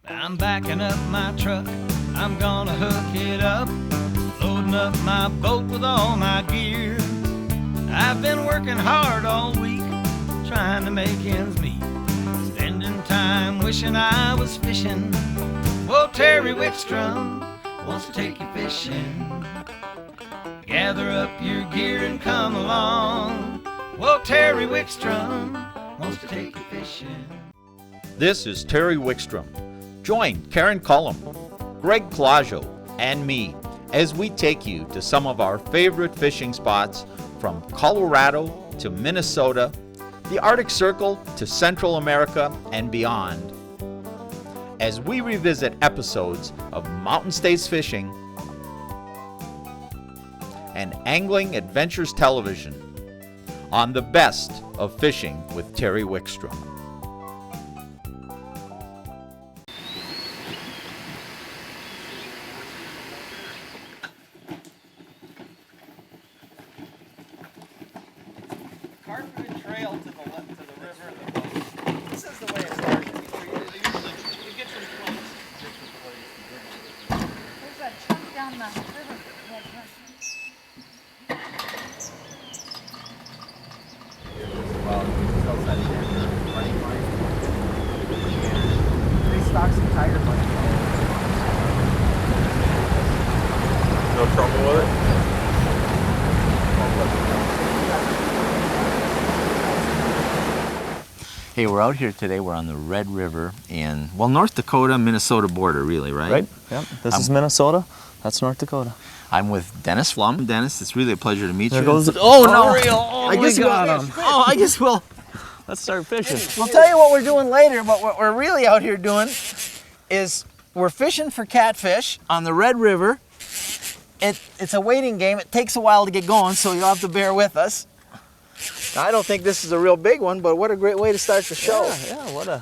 I'm backing up my truck, I'm gonna hook it up, loading up my boat with all my gear. I've been working hard all week, trying to make ends meet, spending time wishing I was fishing. Well, Terry Wickstrom wants to take you fishing. Gather up your gear and come along. Well, Terry Wickstrom wants to take you fishing. This is Terry Wickstrom. Join Karen Cullum, Greg Clusiau, and me as we take you to some of our favorite fishing spots from Colorado to Minnesota, the Arctic Circle to Central America and beyond. As we revisit episodes of Mountain States Fishing and Angling Adventures Television on the best of fishing with Terry Wickstrom. Trail to the left to the river and the boat. This is the way it starts. You get your place. There's a chunk down the river. Three stocks of tiger money. No trouble with it? Hey, we're out here today. We're on the Red River in, well, North Dakota, Minnesota border, really, right? Right, yep. This is Minnesota. That's North Dakota. I'm with Dennis Flomm. Dennis, it's really a pleasure to meet There you. goes the, oh, no. I guess we got him. Oh, I guess we'll Let's start fishing. we'll tell you what we're doing later, but what we're really out here doing is we're fishing for catfish on the Red River. It's a waiting game. It takes a while to get going, so you'll have to bear with us. I don't think this is a real big one, but what a great way to start the show. Yeah,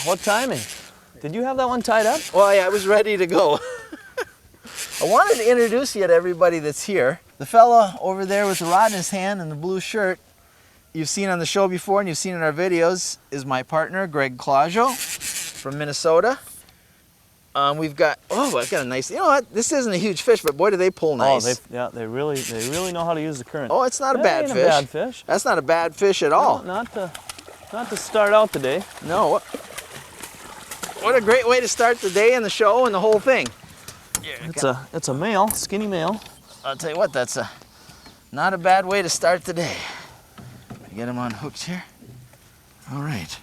what timing. Did you have that one tied up? Well, yeah, I was ready to go. I wanted to introduce you to everybody that's here. The fella over there with the rod in his hand and the blue shirt you've seen on the show before and you've seen in our videos is my partner, Greg Clusiau from Minnesota. We've got, I've got a nice, you know what, this isn't a huge fish, but boy, do they pull nice. They really know how to use the current. Oh, it's not a bad ain't fish. A bad fish. That's not a bad fish at all. No, not to start out the day. No. What a great way to start the day and the show and the whole thing. It's a male, skinny male. I'll tell you what, that's not a bad way to start the day. Get him on hooks here. All right.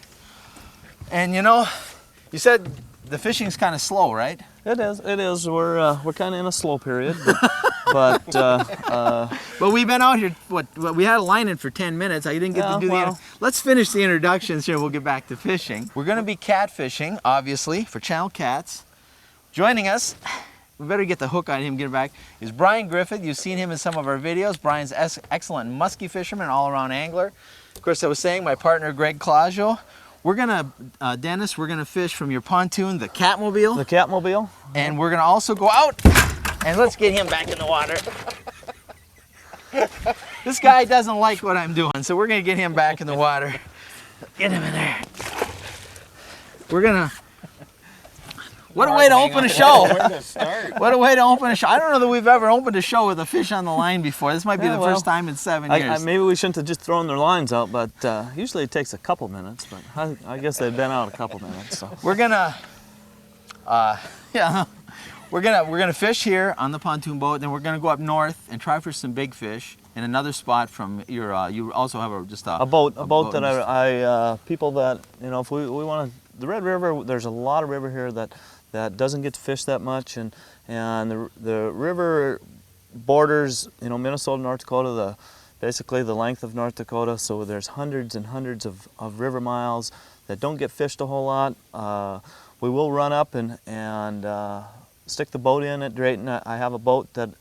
And you know, you said the fishing's kind of slow, right? It is. We're kind of in a slow period, but we've been out here. We had a line in for 10 minutes. I didn't get to do the. Let's finish the introductions here. We'll get back to fishing. We're going to be catfishing, obviously, for Channel Cats. Joining us, we better get the hook on him. Get it back. Is Brian Griffith. You've seen him in some of our videos. Brian's excellent muskie fisherman, all-around angler. Of course, I was saying my partner Greg Clusiau. We're gonna, Dennis, we're gonna fish from your pontoon, the Catmobile. The Catmobile. And we're gonna also go out and let's get him back in the water. This guy doesn't like what I'm doing, so we're gonna get him back in the water. Get him in there. We're gonna, what a way to open a show. What a way to open a show. I don't know that we've ever opened a show with a fish on the line before. This might be the first time in 7 years. Maybe we shouldn't have just thrown their lines out, but usually it takes a couple minutes, but I guess they've been out a couple minutes. So. We're gonna, we're gonna fish here on the pontoon boat, then we're gonna go up north and try for some big fish in another spot from your, you also have a boat that I people that, you know, if we want to, the Red River, there's a lot of river here that doesn't get to fish that much, and the river borders, you know, Minnesota and North Dakota, basically the length of North Dakota, so there's hundreds and hundreds of river miles that don't get fished a whole lot. We will run up and stick the boat in at Drayton. I have a boat that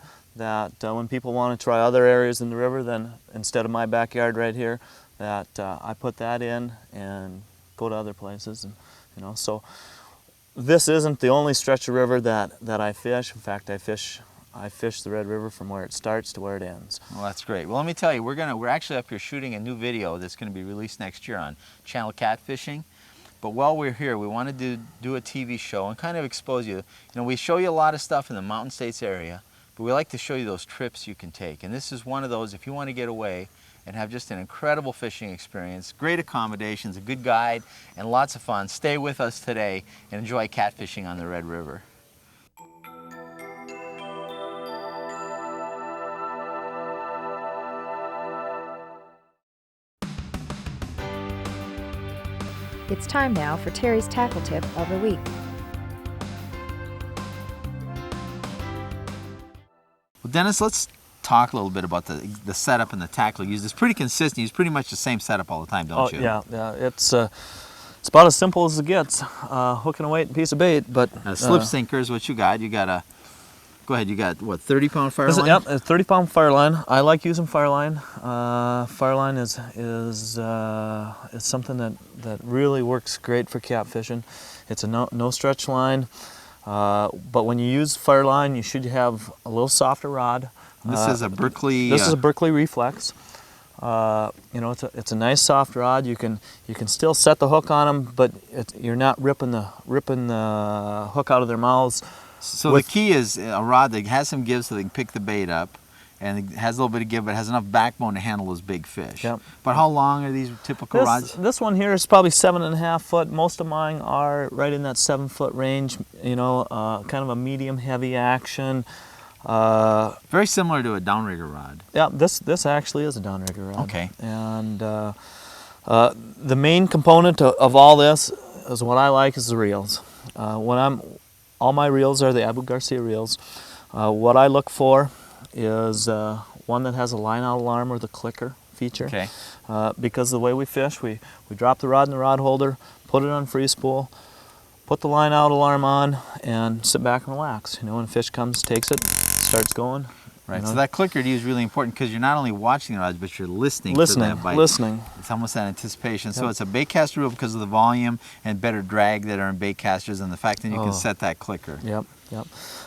when people want to try other areas in the river, then instead of my backyard right here, that I put that in and go to other places, and you know, so. This isn't the only stretch of river that I fish. In fact, I fish the Red River from where it starts to where it ends. Well, that's great. Well, let me tell you, we're actually up here shooting a new video that's going to be released next year on Channel Catfishing. But while we're here, we wanted to do a TV show and kind of expose you. You know, we show you a lot of stuff in the Mountain States area, but we like to show you those trips you can take. And this is one of those, if you want to get away and have just an incredible fishing experience, great accommodations, a good guide, and lots of fun, stay with us today and enjoy catfishing on the Red River. It's time now for Terry's tackle tip of the week. Well, Dennis, let's talk a little bit about the setup and the tackle you use. It's pretty consistent. You use pretty much the same setup all the time, don't you? Yeah. It's about as simple as it gets. Hook and a weight and piece of bait, but Slip sinker is what you got. You got a, go ahead, you got what, 30-pound fire line? Yep, a 30-pound fire line. I like using fire line. Fire line is something that really works great for catfishing. It's a no stretch line, but when you use fire line, you should have a little softer rod. This is a Berkeley. This is a Berkeley Reflex. You know, it's a nice soft rod. You can still set the hook on them, but you're not ripping the hook out of their mouths. So the key is a rod that has some give so they can pick the bait up, and it has a little bit of give, but has enough backbone to handle those big fish. Yep. But how long are these typical rods? This one here is probably 7.5 foot. Most of mine are right in that 7 foot range. You know, kind of a medium heavy action. Very similar to a downrigger rod. Yeah, this actually is a downrigger rod. Okay. And the main component of all this is what I like is the reels. All my reels are the Abu Garcia reels. What I look for is one that has a line out alarm or the clicker feature. Okay. Because the way we fish, we drop the rod in the rod holder, put it on free spool, put the line out alarm on, and sit back and relax. You know, when a fish comes, takes it, starts going. Right. You know? So that clicker to you is really important because you're not only watching the rods, but you're listening to that bite. Listening. It's almost that anticipation. Yep. So it's a baitcaster rule because of the volume and better drag that are in baitcasters and the fact that you can set that clicker. Yep.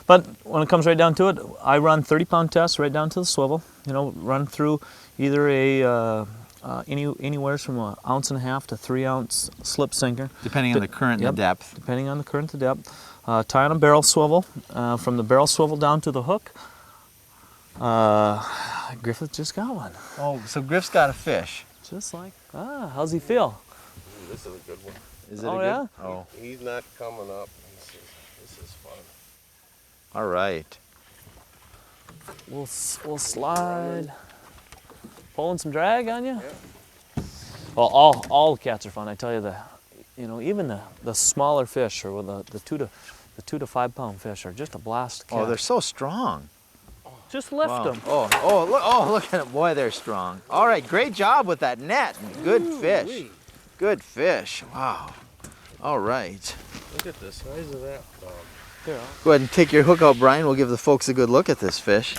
But when it comes right down to it, I run 30-pound tests right down to the swivel. You know, run through either anywhere from 1.5 ounce to 3 ounce slip sinker. Depending on the current and the depth. Depending on the current and the depth. Tie on a barrel swivel. From the barrel swivel down to the hook. Griffith just got one. Oh, so Griff's got a fish. Just like, how's he feel? This is a good one. Is it Oh, a good? yeah? Oh, He's not coming up. This is fun. all right. We'll slide. Pulling some drag on you? Yeah. Well, all the cats are fun. I tell you, you know, even the smaller fish, or the 2 to 5 pound fish, are just a blast to catch. Oh, they're so strong. Just lift them. Look at them. Boy, they're strong. All right, great job with that net. Good fish. Good fish. Wow. All right. Look at the size of that dog. Here, Go ahead and take your hook out, Brian. We'll give the folks a good look at this fish.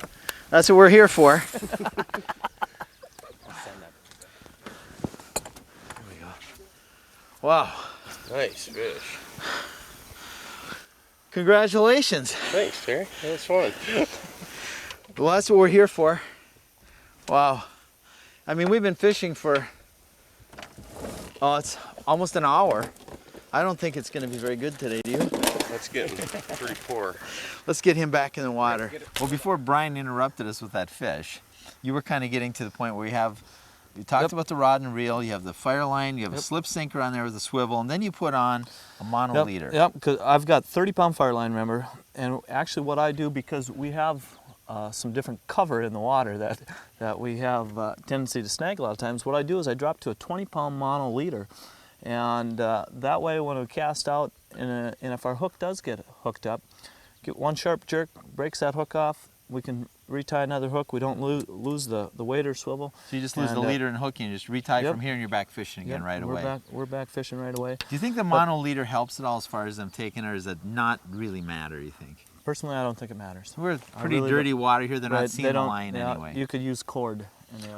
That's what we're here for. Wow. Nice fish. Congratulations. Thanks, Terry. That was fun. Well, that's what we're here for. Wow. I mean, we've been fishing for, it's almost an hour. I don't think it's going to be very good today, do you? That's getting pretty poor. Let's get him back in the water. Well, before Brian interrupted us with that fish, you were kind of getting to the point where you talked about the rod and reel, you have the fire line, you have a slip sinker on there with a swivel, and then you put on a mono leader. Yep, because I've got 30-pound fire line, remember, and actually what I do, because we have some different cover in the water that we have tendency to snag a lot of times, what I do is I drop to a 20-pound mono leader, and that way when we cast out, and if our hook does get hooked up, get one sharp jerk, breaks that hook off, we can retie another hook. We don't lose the weight or swivel. So you just lose the leader and hook, and you just retie from here, and you're back fishing again right away. We're back fishing right away. Do you think the mono leader helps at all as far as them taking, or does it not really matter, you think? Personally, I don't think it matters. We're pretty dirty water here. They're not seeing the line anyway. You could use cord.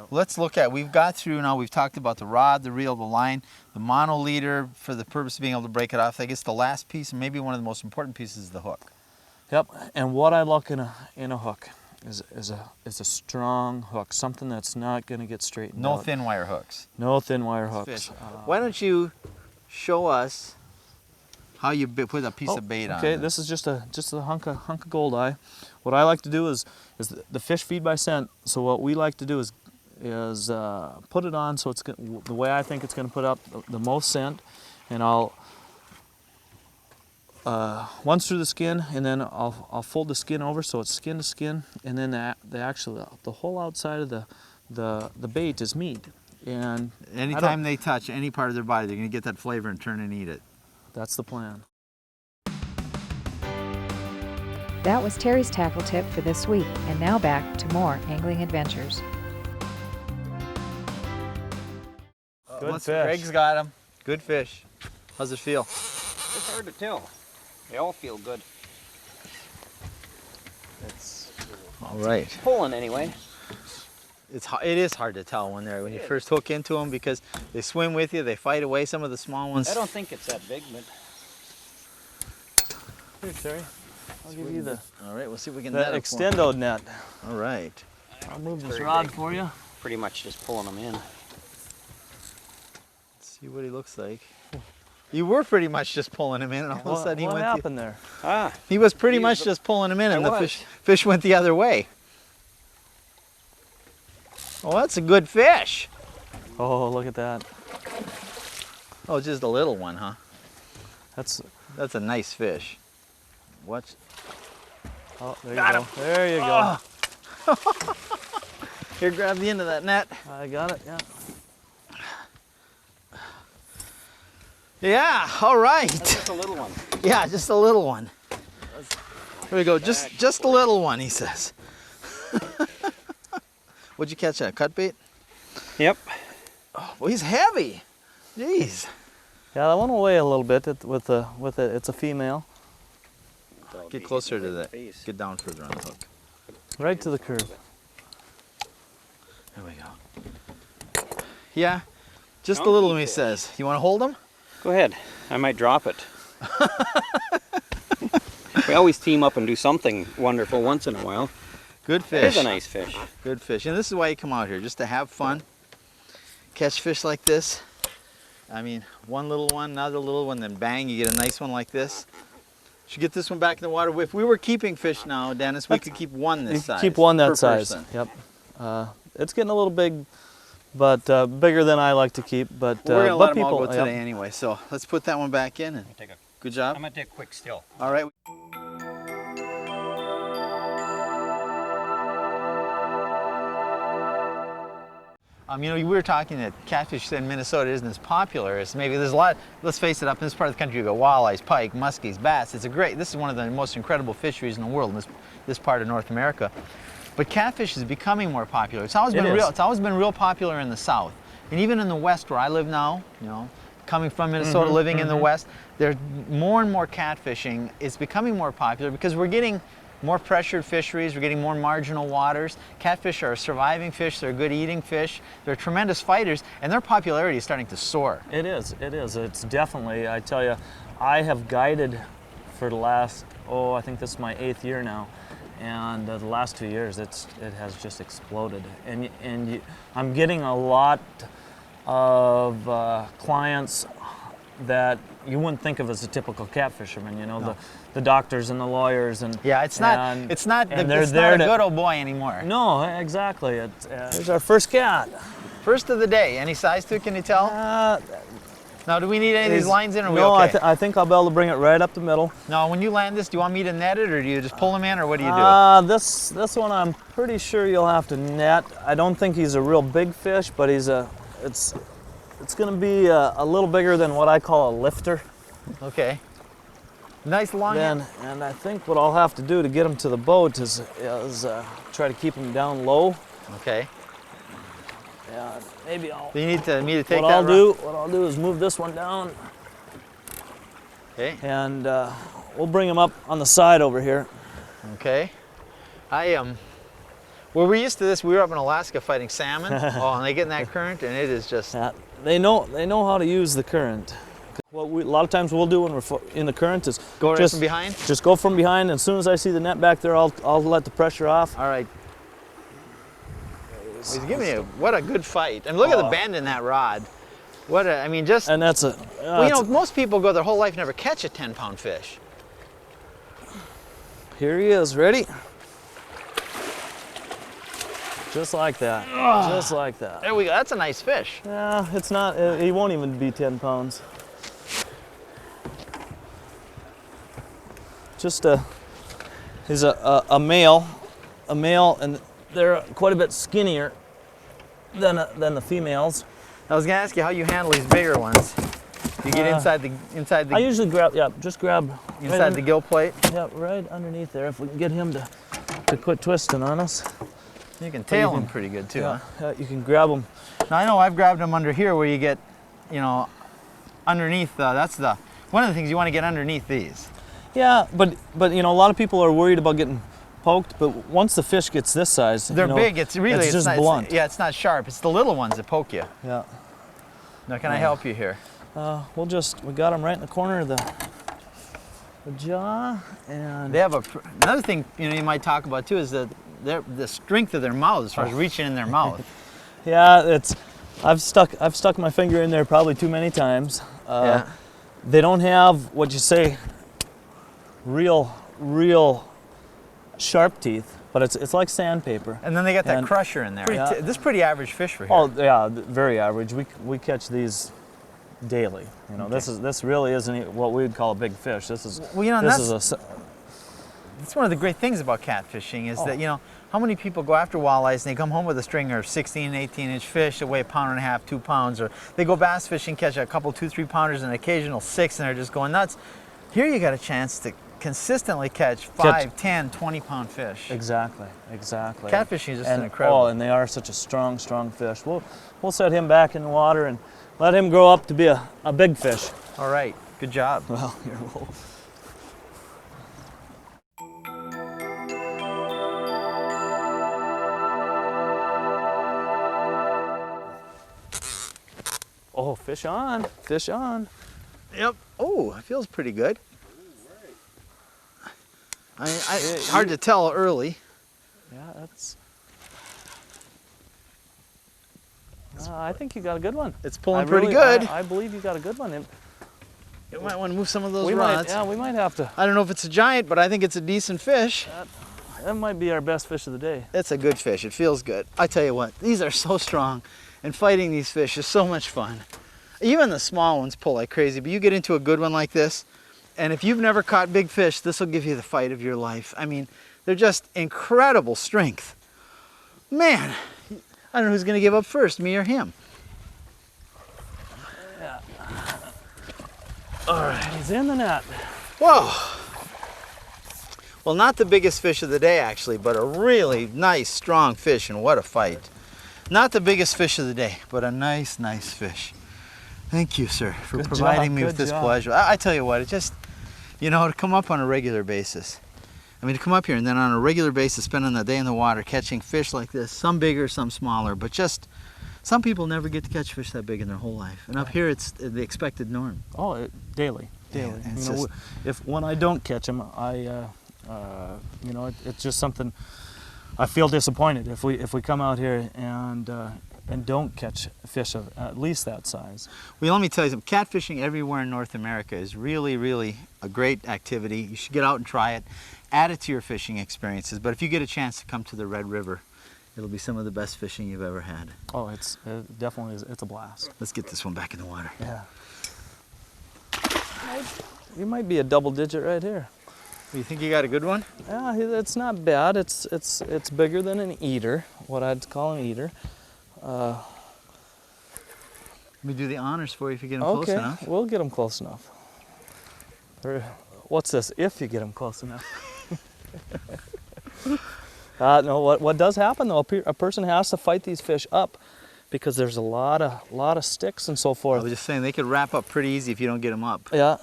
Let's look at, we've got through now, we've talked about the rod, the reel, the line, the mono leader for the purpose of being able to break it off. I guess the last piece, and maybe one of the most important pieces, is the hook. Yep, and what I look in a hook is a strong hook, something that's not going to get straightened out. No thin wire hooks. No thin wire hooks. Why don't you show us how you put a piece of bait on. Okay, it. this is just a hunk of goldeye. What I like to do is the fish feed by scent. So what we like to do is put it on so it's the way I think it's going to put out the most scent, and I'll once through the skin, and then I'll fold the skin over so it's skin to skin, and then the whole outside of the bait is meat. And anytime they touch any part of their body, they're going to get that flavor and turn and eat it. That's the plan. That was Terry's tackle tip for this week, and now back to more angling adventures. Good fish. Greg's got him. Good fish. How's it feel? It's hard to tell. They all feel good. It's all right. Pulling anyway. It is hard to tell when you first hook into them, because they swim with you, they fight away some of the small ones. I don't think it's that big, but Here, Terry. I'll give you the All right, we'll see if we can that net it for 'em. extendo net. All right. I'll move this very rod big. for you. pretty much just pulling them in. Let's see what he looks like. You were pretty much just pulling him in, and all of a sudden he what went. happened there? He was pretty much just pulling him in, and the fish went the other way. Oh, that's a good fish. Oh, look at that. Oh, just a little one, huh? That's a nice fish. Watch. Oh, there you go. There you go. Here, grab the end of that net. I got it. Yeah. Yeah. All right. That's just a little one. Yeah, just a little one. There we go. Just a little one, he says. What'd you catch? A cut bait? Yep. Oh, well, he's heavy. Jeez. Yeah, that one will weigh a little bit with it. It's a female. Get closer to that. Get down further on the hook. Right to the curve. There we go. Yeah, just a little one, he says. You want to hold him? Go ahead. I might drop it. We always team up and do something wonderful once in a while. Good fish. It is a nice fish. Good fish. And this is why you come out here, just to have fun. Catch fish like this. I mean, one little one, another little one, then bang, you get a nice one like this. Should get this one back in the water. If we were keeping fish now, Dennis, we could keep one this size. Keep one that per size. person. Yep. It's getting a little big, but bigger than I like to keep. But We're gonna let them people all go today yep. anyway. So let's put that one back in. And good job. I'm gonna take a quick still. All right. You know, we were talking that catfish in Minnesota isn't as popular as maybe there's a lot. Let's face it, up in this part of the country, you got walleyes, pike, muskies, bass. This is one of the most incredible fisheries in the world in this part of North America. But catfish is becoming more popular. It's always been real popular in the South, and even in the West, where I live now. You know, coming from Minnesota, living in the West, there's more and more catfishing. It's becoming more popular because we're getting more pressured fisheries, we're getting more marginal waters. Catfish are a surviving fish, they're a good eating fish, they're tremendous fighters, and their popularity is starting to soar. It is. It's definitely, I tell you, I have guided for the last, I think this is my 8th year now, and the last 2 years it has just exploded. And I'm getting a lot of clients that you wouldn't think of as a typical catfisherman, you know, No. the doctors and the lawyers and yeah, it's not a good old boy anymore. No, exactly. Here's our first cat. First of the day. Any size to it, can you tell? Now, do we need any of these lines in, or are we no, okay? I think I'll be able to bring it right up the middle. Now, when you land this, do you want me to net it, or do you just pull him in, or what do you do? This one I'm pretty sure you'll have to net. I don't think he's a real big fish, but it's going to be a little bigger than what I call a lifter. Okay. Nice long end. And I think what I'll have to do to get him to the boat is try to keep him down low. Okay. Yeah, maybe I'll. Do you need me to take what I'll do is move this one down. Okay. And we'll bring him up on the side over here. Okay. Well, we're used to this. We were up in Alaska fighting salmon. And they get in that current, and it is just. They know how to use the current. What a lot of times we'll do when we're in the current is go right from behind. Just go from behind, and as soon as I see the net back there, I'll let the pressure off. All right. He's giving you what a good fight. And look at the bend in that rod. I mean, just. And that's a. Well, you know, most people go their whole life never catch a 10-pound fish. Here he is, ready? Just like that, just like that. There we go, that's a nice fish. Yeah, it's not, he won't even be 10 pounds. Just he's a male, and they're quite a bit skinnier than the females. I was gonna ask you how you handle these bigger ones. You get inside the. I usually grab, just grab inside the gill plate. Yeah, right underneath there. If we can get him to quit twisting on us. You can tail them pretty good too, huh? Yeah, you can grab them. Now I know I've grabbed them under here where you get, you know, underneath. That's one of the things you want to get underneath these. Yeah, but you know, a lot of people are worried about getting poked. But once the fish gets this size, they're big. It's just not, blunt. Yeah, it's not sharp. It's the little ones that poke you. Yeah. Now can I help you here? We got them right in the corner of the jaw, and they have another thing you might talk about too is the strength of their mouth as far as reaching in their mouth. Yeah, I've stuck my finger in there probably too many times. Yeah. They don't have what you say real sharp teeth, but it's like sandpaper. And then they got that crusher in there. This is pretty average fish for here. Oh yeah, very average. We catch these daily. You know, okay. This really isn't what we'd call a big fish. This is that's one of the great things about catfishing is that, you know, how many people go after walleyes and they come home with a stringer of 16, 18-inch fish that weigh 1.5 pounds, 2 pounds, or they go bass fishing, catch a couple 2-3 pounders and an occasional 6, and they're just going nuts. Here you got a chance to consistently catch 5, 10, 20-pound fish. Exactly. Catfishing is just an incredible. Oh, and they are such a strong fish. We'll set him back in the water and let him grow up to be a big fish. All right, good job. Well, you're welcome. Oh, fish on, fish on. Yep. Oh, it feels pretty good. Hard to tell early. Yeah, that's. I think you got a good one. It's pulling pretty good. I believe you got a good one. You might want to move some of those rods. We might have to. I don't know if it's a giant, but I think it's a decent fish. That might be our best fish of the day. It's a good fish. It feels good. I tell you what, these are so strong, and fighting these fish is so much fun. Even the small ones pull like crazy, but you get into a good one like this, and if you've never caught big fish, this will give you the fight of your life. I mean, they're just incredible strength. Man, I don't know who's going to give up first, me or him. Yeah. All right, he's in the net. Whoa. Well, not the biggest fish of the day, actually, but a really nice, strong fish, and what a fight. Not the biggest fish of the day, but a nice, nice fish. Thank you, sir, for providing me with this pleasure. I tell you what, it just, you know, to come up on a regular basis. I mean, to come up here and then on a regular basis, spending the day in the water, catching fish like this, some bigger, some smaller, but just, some people never get to catch fish that big in their whole life. And up here, it's the expected norm. Oh, daily. Yeah, you know, when I don't catch them, you know, it's just something. I feel disappointed if we come out here and don't catch fish of at least that size. Well, let me tell you something. Catfishing everywhere in North America is really, really a great activity. You should get out and try it. Add it to your fishing experiences. But if you get a chance to come to the Red River, it'll be some of the best fishing you've ever had. Oh, it definitely is. It's a blast. Let's get this one back in the water. Yeah. You might be a double digit right here. You think you got a good one? Yeah, it's not bad. It's bigger than an eater, what I'd call an eater. Let me do the honors for you if you get them close enough. Okay, we'll get them close enough. What's this? If you get them close enough. No, what does happen though? A person has to fight these fish up because there's a lot of sticks and so forth. I was just saying they could wrap up pretty easy if you don't get them up. Yeah.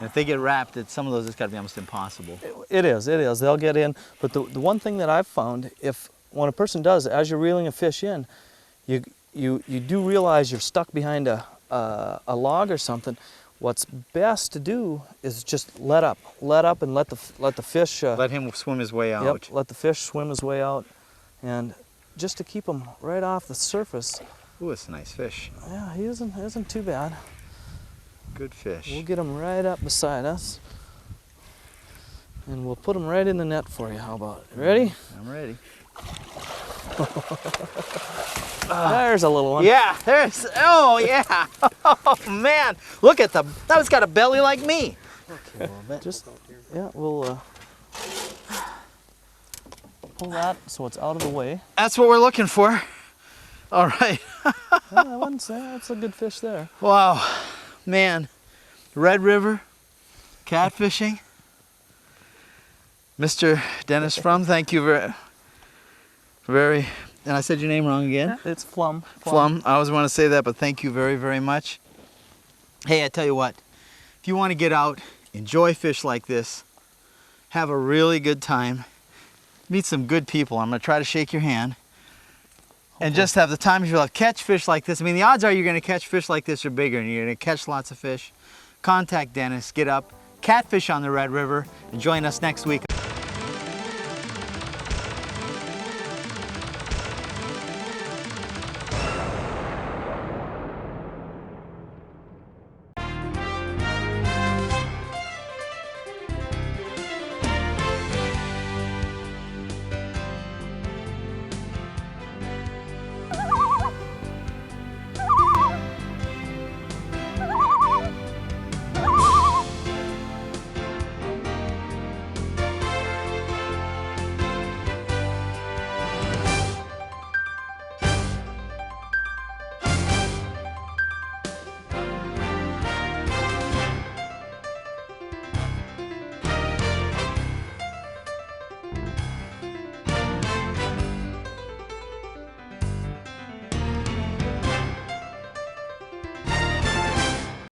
And if they get wrapped, some of those it's got to be almost impossible. It is. They'll get in. But the one thing that I've found, when a person does, as you're reeling a fish in, you do realize you're stuck behind a log or something. What's best to do is just let up and let the fish. Let him swim his way out. Yep. Let the fish swim his way out, and just to keep him right off the surface. Ooh, it's a nice fish. Yeah, he isn't too bad. Good fish. We'll get him right up beside us. And we'll put him right in the net for you. How about it? Ready? I'm ready. There's a little one. Yeah, there's, oh yeah. Oh man, look at that one's got a belly like me. Okay, a little bit. Just, yeah, we'll pull that so it's out of the way. That's what we're looking for. All right. I wouldn't say that's a good fish there. Wow, man. Red River, catfishing. Mr. Dennis Flomm, thank you very, and I said your name wrong again. It's Flomm. Flomm. I always want to say that, but thank you very, very much. Hey, I tell you what, if you want to get out, enjoy fish like this, have a really good time, meet some good people. I'm going to try to shake your hand. And just have the time of your life. Catch fish like this. I mean, the odds are you're going to catch fish like this or bigger, and you're going to catch lots of fish. Contact Dennis, get up, catfish on the Red River, and join us next week.